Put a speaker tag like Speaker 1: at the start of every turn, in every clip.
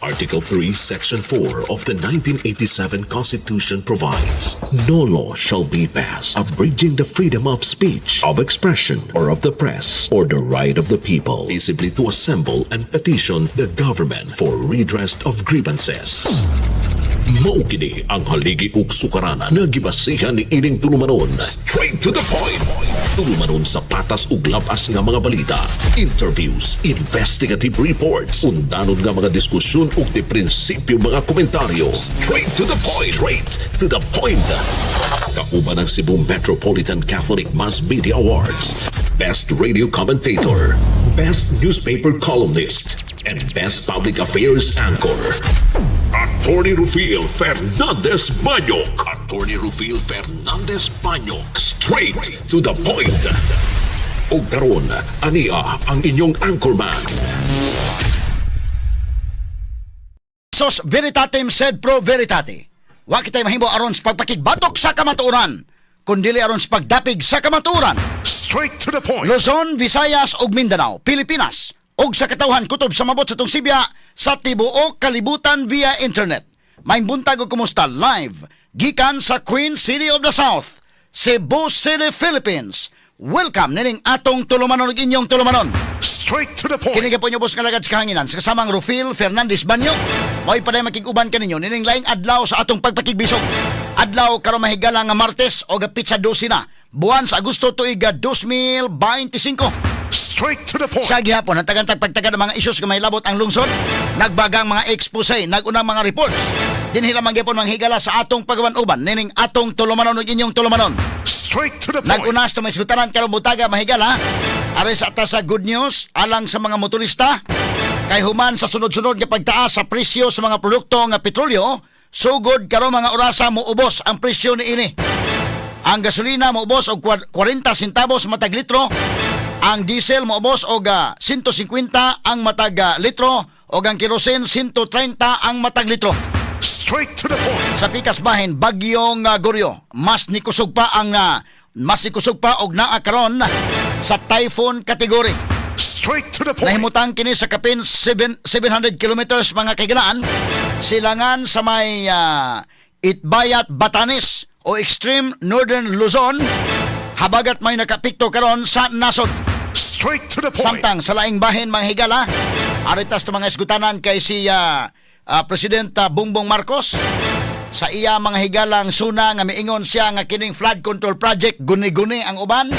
Speaker 1: Article 3, Section 4 of the 1987 Constitution provides, no law shall be passed abridging the freedom of speech, of expression, or of the press, or the right of the people peaceably to assemble and petition the government for redress of grievances. Maukini ang haligi ug sukaranan nga gibasihan ni ining tulumanon. Straight to the point. Tulumanon sa patas ug labas nga mga balita, interviews, investigative reports, undanon nga mga diskusyon ug di prinsipyo mga komentaryo. Straight to the point. Straight to the point. Kauban ang Cebu Metropolitan Catholic Mass Media Awards, Best Radio Commentator, Best Newspaper Columnist, and Best Public Affairs Anchor. Attorney Rufil Fernandez Banyok. Attorney Rufil Fernandez Banyok. Straight to the point. O karon, ania ang inyong anchorman.
Speaker 2: Sos veritatem sed pro veritate. Wa kitay mahimo aron sa pagpakigbatok sa kamatuoran, kundili aron sa pagdapig sa kamatuoran.
Speaker 1: Straight to the point.
Speaker 2: Luzon, Visayas ug Mindanao, Pilipinas, ug sa katawhan kutob sa mabot sa tong Sibya sa tibuok kalibutan via internet. May buntag ug kumusta live gikan sa Queen City of the South, Cebu City, Philippines. Welcome nining atong tulumanon ug inyong tulumanon.
Speaker 1: Straight to the point.
Speaker 2: Kini po niyo bus nga lagad sa kahanginan sa kasamang Rufil Fernandez Banyo. Mo'y paday makig-uban kaninyo nining laing adlaw sa atong pagpakigbisog. Adlaw karon mahigala nga Martes o gapitsa 12 na buwan sa Agosto tuig 2025.
Speaker 1: Straight to the point.
Speaker 2: Sa gihapon, ang tagantag pagtagad ng mga issues nga may labot ang lungsod, nagbagang mga expose, nagunang mga reports. Dinhila man gyapon manghigala sa atong pagawan-uban, nining atong tulumanon ug inyong tulumanon.
Speaker 1: Straight to the point.
Speaker 2: Nagunas to may sutaran karon butaga mahigala. Aray sa atas sa good news alang sa mga motorista kay human sa sunod-sunod nga pagtaas sa presyo sa mga produkto nga petrolyo, sugod karon mga orasa moubos ang presyo niini. Ang gasolina moubos og 40 centavos matag litro. Ang diesel moubos og 150 ang matag litro o ang kerosene 130 ang matag litro.
Speaker 1: Straight to the point.
Speaker 2: Sa pikas bahin bagyong Goryo, mas nikusog pa og naa karon sa typhoon category.
Speaker 1: Straight to the point.
Speaker 2: Nahimutang kini sa kapin 700 kilometers mga kaigalaan, silangan sa may Itbayat, Batanes o extreme northern Luzon, habagat may nakapikto karon sa nasod.
Speaker 1: Straight to the point.
Speaker 2: Samtang sa laing bahin mga higala, aritas to mga isgutanan kay si President Bongbong Marcos sa iya mga higalang suna nga miingon siya nga kining flood control project guni-guni ang uban.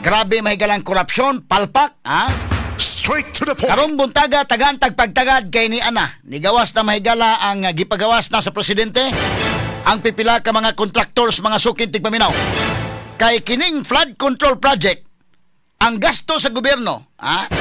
Speaker 2: Grabe mahigalang korupsyon, palpak, ha?
Speaker 1: Straight to the point.
Speaker 2: Karong buntaga tagantag pagtagad kay ni ana, nigawas na mahigala ang gipagawas na sa presidente ang pipila ka mga contractors mga sukin tigpaminaw. Kay kining flood control project ang gasto sa gobyerno, ha?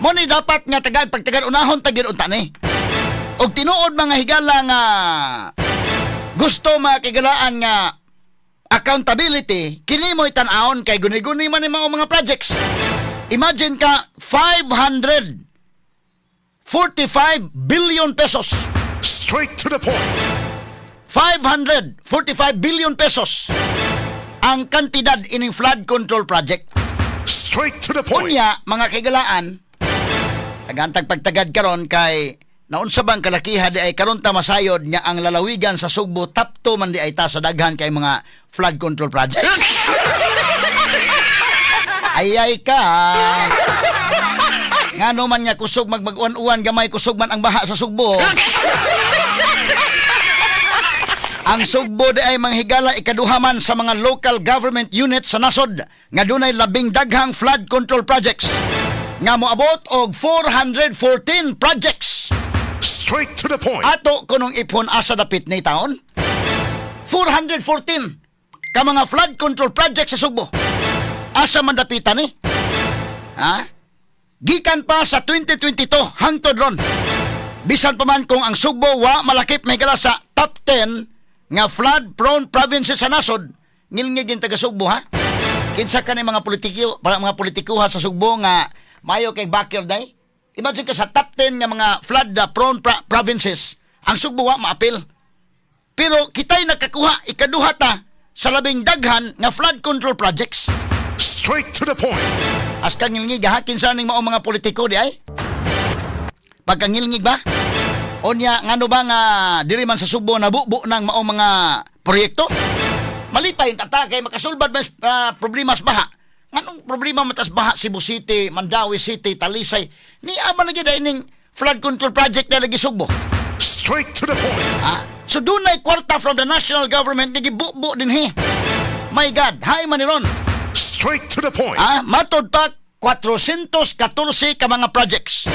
Speaker 2: Mo ni dapat nga tagad pagtagad unahon tagid unta ni. Og tinuod mga higala nga gusto makigalaan nga accountability, kini mo tan-aon kay guni-guni man yung mga projects. Imagine ka 545 billion pesos.
Speaker 1: Straight to the point.
Speaker 2: 545 billion pesos ang kantidad ining flood control project.
Speaker 1: Straight to the point.
Speaker 2: Unya, mga kaigalaan, tagantag pagtagad karon kay naunsa bang kalakiha di ay karon ta masayod nya ang lalawigan sa Sugbo tapto man di ay ta sa daghan kay mga flood control project. Ayay ka. Ngano man nga kusog mag-uwan-uwan gamay kusog man ang baha sa Sugbo. Ang Sugbo di ay manghigala ikaduha man sa mga local government units sa nasod nga dunay labing daghang flood control projects nga moabot og 414 projects.
Speaker 1: Straight to the point.
Speaker 2: Ato kunong ipon asa dapit ni taon 414 ka mga flood control projects sa Sugbo. Asa man dapitan ni? Ha? Gikan pa sa 2022 hangtod ron. Bisan pa man kung ang Sugbo wa malakip may gala sa top 10 nga flood-prone provinces sa nasod, ngilngigin taga Sugbo, ha? Kinsa ka ni mga politikuha sa Sugbo nga mayo kay Bakir day? Imagine ka sa top 10 nga mga flood-prone provinces, ang Sugbo wa maapil. Pero kita'y nakakuha ikaduha ta sa labing daghan nga flood control projects.
Speaker 1: Straight to the point.
Speaker 2: As kang ngilngig ha, kinsa ning mao mga politiko di ay? Pagkangilngig ba? Onya, ngano ba nga diri man sa Subo na bubo ng maong mga proyekto? Malipay yung tata kay makasulbad mas problema sa baha. Nganong problema matas baha Cebu City, Mandawi City, Talisay? Ni ama lagi da ining flood control project na lagi Subo.
Speaker 3: Straight to the point.
Speaker 2: So dunay kwarta from the national government nga gibubo din he. My God, hay man ni ron.
Speaker 3: Straight to the point.
Speaker 2: Matod pa 414 ka mga projects.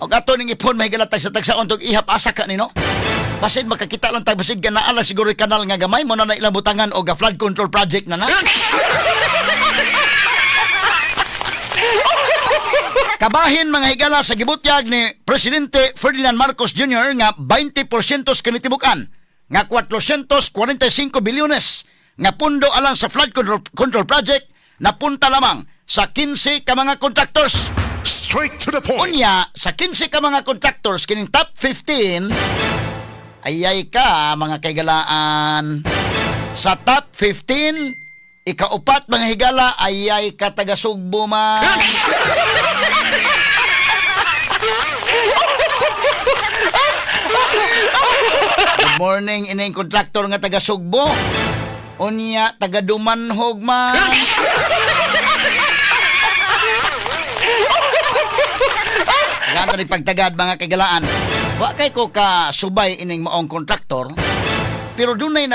Speaker 2: O gato ning ipon may galatag sa tagsaon tog ihap asa ka nino. Basid makakita lang tag basig na ala siguro kanal nga gamay mo na ilang butangan o ga flood control project na. Kabahin mga higala sa gibutyag ni Presidente Ferdinand Marcos Jr. nga 20% kanitibukan nga 445 bilyones nga pundo alang sa flood control project napunta lamang sa 15 ka mga contractors.
Speaker 3: Straight to the point.
Speaker 2: Unya, sa 15 ka mga contractors, kining top 15, ayay ka mga kaigalaan. Sa top 15, ikaupat mga higala, ayay ka taga Sugbo man. Good morning, ining contractor nga taga Sugbo. Unya, taga Dumanhog man. Ganda ni pagtagad mga kagalaan. Wa kay ko ka subay ining maong kontraktor. Pero dunay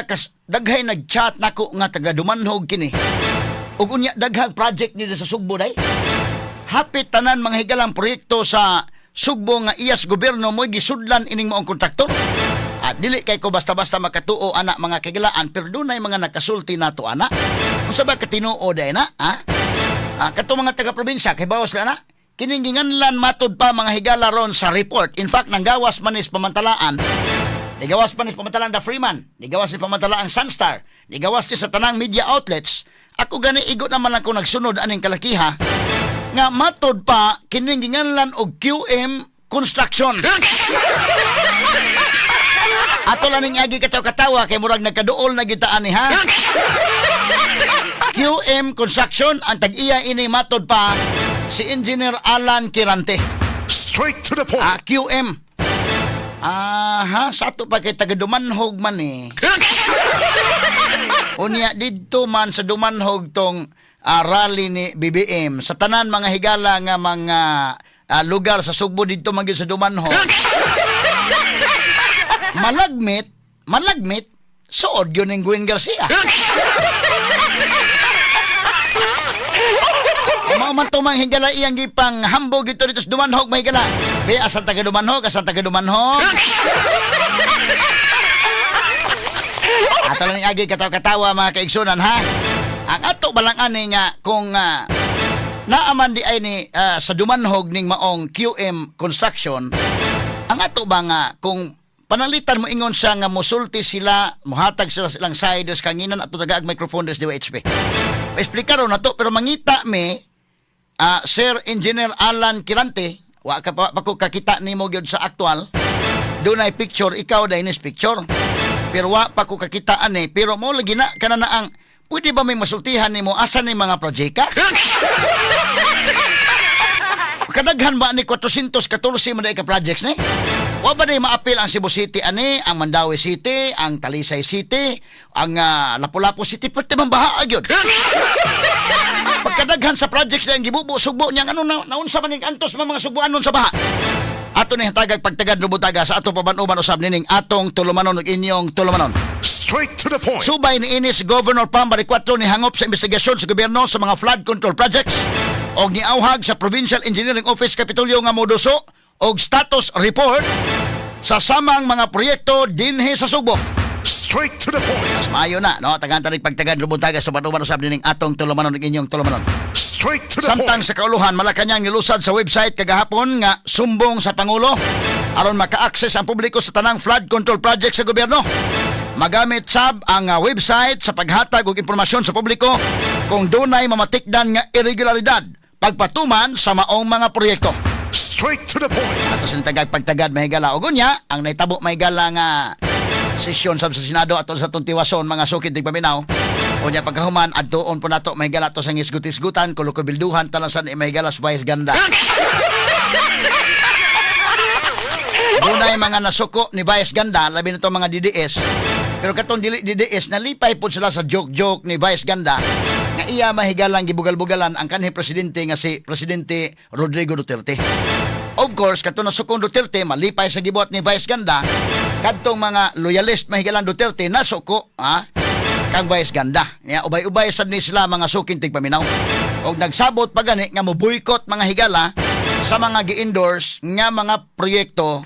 Speaker 2: daghay nag-chat nako nga taga Dumanhog kini. Ug unya daghang project ni sa Sugbo day. Hapit tanan mga higalang proyekto sa Sugbo nga iyas gobyerno mo'y gisudlan ining maong kontraktor. At dili kay ko basta-basta makatuo ana mga kagalaan pero dunay mga nakasulti nato ana. Unsa ba katinuo day na? Kato mga taga-probinsya kay bawas na na. Kininginganlan matod pa mga higala ron sa report. In fact, nanggawas manis pamantalaan. Nigawas manis pamantalaan da Freeman. Nigawas ni pamantalaan Sunstar. Nigawas ni sa tanang media outlets. Ako gani igo naman lang kung nagsunod aning kalakiha. Nga matod pa, kininginganlan og QM Construction. Ato lang ning agi kataw-katawa kay murag nagkaduol na gitaan ni ha. QM Construction ang tag-iya ini matod pa si Engineer Alan Kirante.
Speaker 3: Straight to the point.
Speaker 2: QM. Sa ato pa kay taga Dumanhog man eh. Unya didto man sa Dumanhog tong rally ni BBM sa tanan mga higala nga mga lugar sa Sugbo didto man gyud sa Dumanhog. Malagmit suod yun ng Gwen Garcia. Man to mang hingala iyang gipang hambog ito dito sa Dumanhog may hingala. Be asan taga Dumanhog, asan taga Dumanhog. Ato lang agi katawa-katawa mga kaigsunan ha. Ang ato balang ani nga kung naaman di ay ni sa Dumanhog ning maong QM Construction. Ang ato ba nga kung panalitan mo ingon siya nga musulti sila, muhatag sila silang sides kanginan ato taga microphone des DWHP. Explicar na to pero mangita me Sir Engineer Alan Kirante, wa ka pa ko kakita nimo gyud sa aktual. Dunay picture ikaw dainis picture. Pero wa pa ko kakita ani, pero mo lagi na kana na ang pwede ba may masultihan nimo asa ni mga projeka? Kadaghan ba ni 414 man ka projects ni? Wa ba day maapil ang Cebu City ani, ang Mandawi City, ang Talisay City, ang Lapu-Lapu City, pwede man baha gyud. Pagkadaghan sa projects na yung gibubo, Sugbo niyang naunsa man yung antos mga Sugboanon sa baha. Ato ni tagag pagtagad lubutaga sa ato pabanuban usab nining atong tulumanon ug inyong tulumanon.
Speaker 3: Straight to the point.
Speaker 2: Subay ni inis Governor Pam Balicuatro ni hangop sa investigasyon sa gobyerno sa mga flood control projects og niauhag sa Provincial Engineering Office Kapitolyo nga moduso og status report sa samang mga proyekto dinhi sa Sugbo.
Speaker 3: Straight to the point.
Speaker 2: Mas maayo na, no? Tagan-tanig pagtagad lubutaga sa panuban usab nining atong tulumanon ug inyong tulumanon.
Speaker 3: Straight to the
Speaker 2: Samtang
Speaker 3: point.
Speaker 2: sa kauluhan, Malacañang nilusad sa website kagahapon nga sumbong sa Pangulo aron maka-access ang publiko sa tanang flood control project sa gobyerno. Magamit sab ang website sa paghatag og impormasyon sa publiko kung dunay mamatikdan nga irregularidad pagpatuman sa maong mga proyekto.
Speaker 3: Straight to the point.
Speaker 2: Ato sa tagag pagtagad mahigala og unya ang naitabo mahigala nga sesyon sa Senado ato sa tuntiwason mga sukid tig paminaw. Unya pagkahuman adtuon po nato mahigala to sa ngisgut-isgutan kulo ko bilduhan talasan mahigalas vice ganda. Dunay Dunay mga nasuko ni Vice Ganda, labi na to mga DDS. Pero katong dili DDS, nalipay po sila sa joke-joke ni Vice Ganda nga iya mahigalang gibugal-bugalan ang kanhi presidente nga si Presidente Rodrigo Duterte. Of course, katong nasukong Duterte, malipay sa gibuhat ni Vice Ganda, kadtong mga loyalist mahigalang Duterte nasuko, kang Vice Ganda. Ya, ubay-ubay sad ni sila mga suking tigpaminaw. Og nagsabot pa gani nga mo boycott mga higala sa mga gi-endorse nga mga proyekto,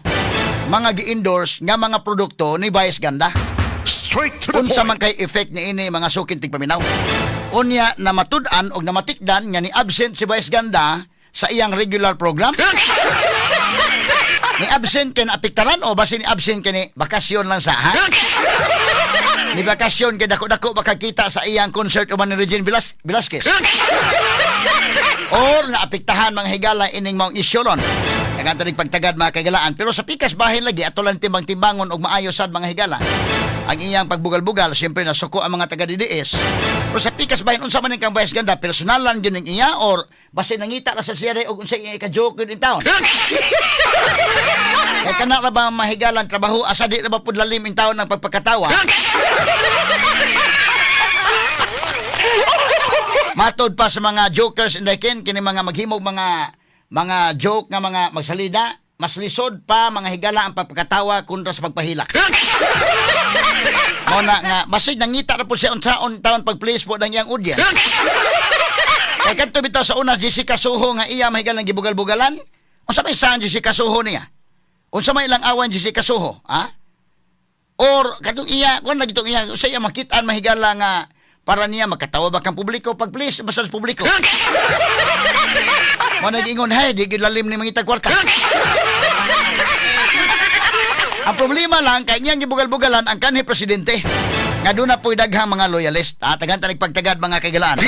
Speaker 2: mga gi-endorse nga mga produkto ni Vice Ganda.
Speaker 3: Straight to the
Speaker 2: Unsa man
Speaker 3: point.
Speaker 2: kay effect ni ini mga suking tigpaminaw. Unya na matud-an og namatikdan nga ni absent si Vice Ganda sa iyang regular program. Ni absent kay naapektaran o basi ni absent kay ni bakasyon lang sa Ni bakasyon kay dako-dako baka kita sa iyang concert uban ni Regine Velasquez. Or naapektahan mga higala ining mga isyoron. Kaganta ning pagtagad mga kagalaan. Pero sa pikas bahin lagi ato lang timbang-timbangon og maayo sad mga higala. Ang iyang pagbugal-bugal siyempre nasuko ang mga taga DDS. Pero sa pikas bahin unsa man ning kang Vice Ganda personalan gyud ning iya or basi nangita ra sa siya og unsa iya ka-joke in town. Kay kana ra ba mahigalan trabaho asa di ra ba pud lalim in taon ang pagpakatawa. Matod pa sa mga jokers in the kin kini mga maghimog mga joke nga mga magsalida, mas lisod pa mga higala ang pagpakatawa kontra sa pagpahilak. Muna nga basig nangita ra po siya unsaon taon pag-please po ng iyang audience. Kay kadto bitaw sa una Jessica Soho nga iya mahigalang gibugal-bugalan. Unsa may saan Jessica Soho niya? Unsa may ilang awan Jessica Soho, Or kadtong iya kun nagitong iya sa iya makitaan mahigala nga para niya makatawa ba kang publiko pag please basta sa publiko. Mo nag-ingon hay di gid lalim ni mangita kwarta. Ang problema lang kay niyang gibugal-bugalan ang kanhi presidente. Nga doon na po'y daghang mga loyalist. Tagan ta nagpagtagad mga kagalaan.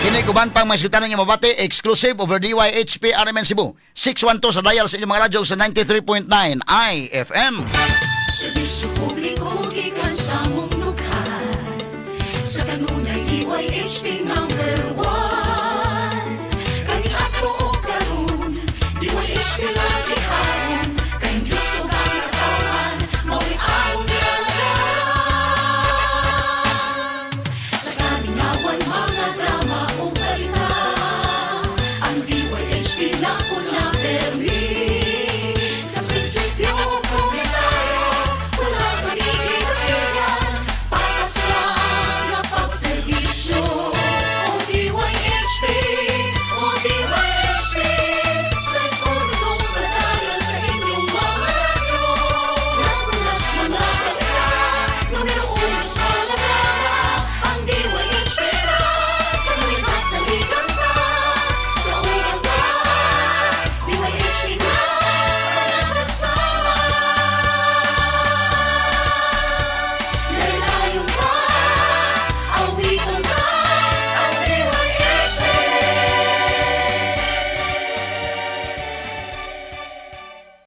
Speaker 2: Kini kuban pang mga sultanan nga mabati exclusive over DYHP RMN Cebu. 612 sa dial sa inyong mga radyo sa 93.9 IFM.
Speaker 4: Serbisyo publiko gikan sa mong lugar. Sa kanunay DYHP #1. Kani ato o karon DYHP lagi